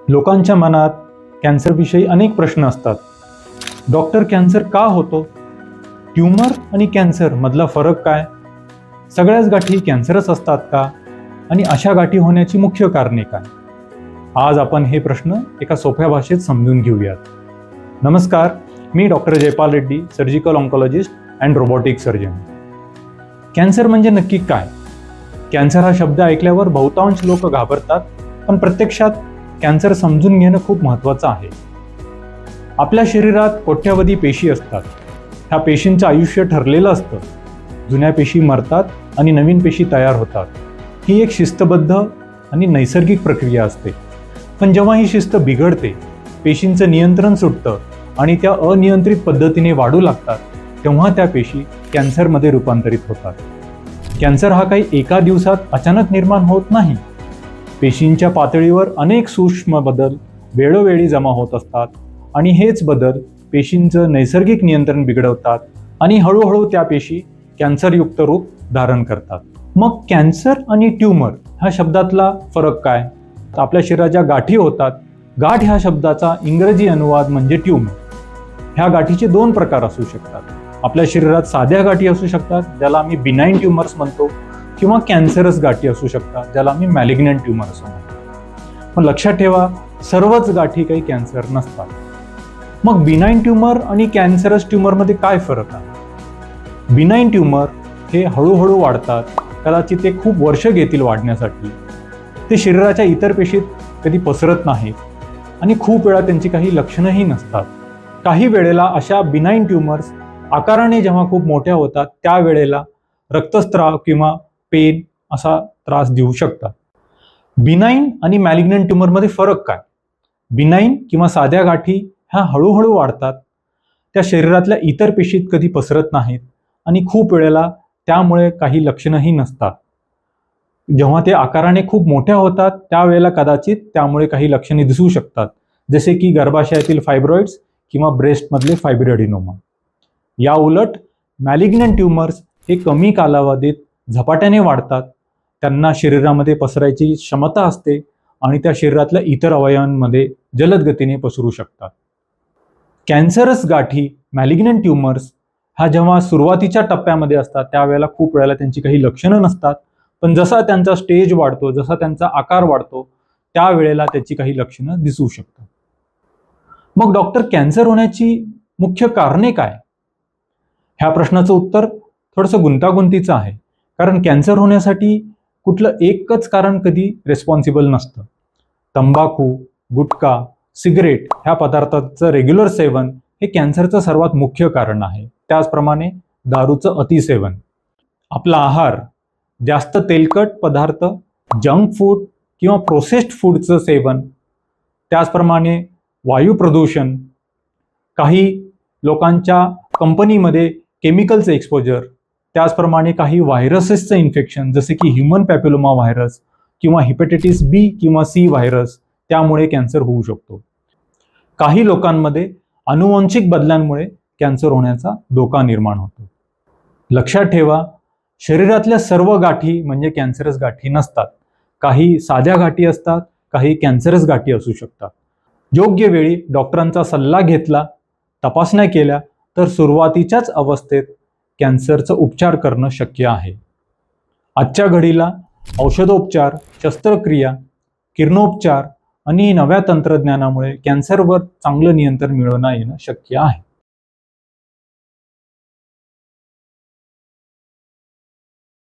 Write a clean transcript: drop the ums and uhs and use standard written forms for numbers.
लोकांच्या मनात कॅन्सरविषयी अनेक प्रश्न असतात. डॉक्टर, कॅन्सर का होतो? ट्यूमर आणि कॅन्सर मधला फरक काय? सगळ्याच गाठी कॅन्सरच असतात का? आणि अशा गाठी होण्याची मुख्य कारणे काय? आज आपण हे प्रश्न एका सोप्या भाषेत समजून घेऊयात. नमस्कार, मी doctor Jaipal Reddy, surgical oncologist and robotic surgeon. Cancer म्हणजे नक्की काय? कॅन्सर हा शब्द ऐकल्यावर बहुतांश लोक घाबरतात, पण प्रत्यक्षात कॅन्सर समजून घेणं खूप महत्त्वाचं आहे. आपल्या शरीरात कोट्यावधी पेशी असतात. ह्या पेशींचं आयुष्य ठरलेलं असतं. जुन्या पेशी मरतात आणि नवीन पेशी तयार होतात. ही एक शिस्तबद्ध आणि नैसर्गिक प्रक्रिया असते. पण जेव्हा ही शिस्त बिघडते, पेशींचं नियंत्रण सुटतं आणि त्या अनियंत्रित पद्धतीने वाढू लागतात, तेव्हा त्या पेशी कॅन्सरमध्ये रूपांतरित होतात. कॅन्सर हा काही एका दिवसात अचानक निर्माण होत नाही. पेशींच्या पातळीवर अनेक सूक्ष्म बदल वेळोवेळी जमा होत असतात आणि हेच बदल पेशींचं नैसर्गिक नियंत्रण बिघडवतात आणि हळूहळू त्या पेशी कॅन्सरयुक्त रूप धारण करतात. मग कॅन्सर आणि ट्यूमर ह्या शब्दातला फरक काय? आपल्या शरीराच्या गाठी होतात. गाठ ह्या शब्दाचा इंग्रजी अनुवाद म्हणजे ट्यूमर. ह्या गाठीचे दोन प्रकार असू शकतात. आपल्या शरीरात साध्या गाठी असू शकतात, ज्याला आम्ही बिनाईन ट्यूमर्स म्हणतो, किंवा कॅन्सरस गाठी असू शकतात, ज्याला आम्ही मॅलिग्नंट ट्यूमर असं म्हणतो. पण लक्षात ठेवा, सर्वच गाठी काही कॅन्सर नसतात. मग बिनाईन ट्यूमर आणि कॅन्सरस ट्यूमरमध्ये काय फरक आहे? बिनाईन ट्यूमर हे हळूहळू वाढतात. कदाचित ते खूप वर्ष घेतील वाढण्यासाठी. ते शरीराच्या इतर पेशीत कधी पसरत नाहीत आणि खूप वेळा त्यांची काही लक्षणंही नसतात. काही वेळेला अशा बिनाईन ट्यूमर्स आकाराने जेव्हा खूप मोठ्या होतात, त्यावेळेला रक्तस्राव किंवा पेन असा त्रास देऊ शकतात. बिनाईन आणि मॅलिग्नंट ट्यूमरमध्ये फरक काय? बिनाईन किंवा साध्या गाठी ह्या हळूहळू वाढतात. त्या शरीरातल्या इतर पेशीत कधी पसरत नाहीत आणि खूप वेळेला त्यामुळे काही लक्षणंही नसतात. जेव्हा ते आकाराने खूप मोठ्या होतात, त्यावेळेला कदाचित त्यामुळे काही लक्षणे दिसू शकतात, जसे की गर्भाशयातील फायब्रॉइड्स किंवा ब्रेस्टमधले फायब्रोएडिनोमा. या उलट मॅलिग्नंट ट्यूमर्स हे कमी कालावधीत झपाट्याने वाढतात. त्यांना शरीरामध्ये पसरायची क्षमता असते आणि त्या शरीरातल्या इतर अवयवांमध्ये जलद गतीने पसरू शकतात. कॅन्सरस गाठी, मॅलिग्नंट ट्यूमर्स हा जेव्हा सुरुवातीच्या टप्प्यामध्ये असतात, त्यावेळेला खूप वेळेला त्यांची काही लक्षणं नसतात. पण जसा त्यांचा स्टेज वाढतो, जसा त्यांचा आकार वाढतो, त्यावेळेला त्याची काही लक्षणं दिसू शकतात. मग डॉक्टर, कॅन्सर होण्याची मुख्य कारणे काय? ह्या प्रश्नाचं उत्तर थोडंसं गुंतागुंतीचं आहे. कारण कॅन्सर होण्यासाठी कुठलं एकच कारण कधी रिस्पॉन्सिबल नसतं. तंबाखू, गुटखा, सिगरेट ह्या पदार्थाचं रेग्युलर सेवन हे कॅन्सरचं सर्वात मुख्य कारण आहे. त्याचप्रमाणे दारूचं अतिसेवन, आपला आहार, जास्त तेलकट पदार्थ, जंक फूड किंवा प्रोसेस्ड फूडचं सेवन, त्याचप्रमाणे वायू प्रदूषण, काही लोकांच्या कंपनीमध्ये केमिकलचं एक्सपोजर, त्याचप्रमाणे काही व्हायरसेसचं इन्फेक्शन, जसे की ह्युमन पॅपिलोमा व्हायरस किंवा हेपॅटायटिस बी किंवा सी व्हायरस, त्यामुळे कॅन्सर होऊ शकतो. काही लोकांमध्ये अनुवांशिक बदलांमुळे कॅन्सर होण्याचा धोका निर्माण होतो. लक्षात ठेवा, शरीरातल्या सर्व गाठी म्हणजे कॅन्सरस गाठी नसतात. काही साध्या गाठी असतात, काही कॅन्सरस गाठी असू शकतात. योग्य वेळी डॉक्टरांचा सल्ला घेतला, तपासण्या केल्या, तर सुरुवातीच्याच अवस्थेत कॅन्सरचा उपचार करणं शक्य आहे. आजच्या घडीला औषधोपचार, शस्त्रक्रिया, किरणोपचार आणि नव्या तंत्रज्ञानामुळे कॅन्सरवर चांगलं नियंत्रण मिळवणं येणं शक्य आहे.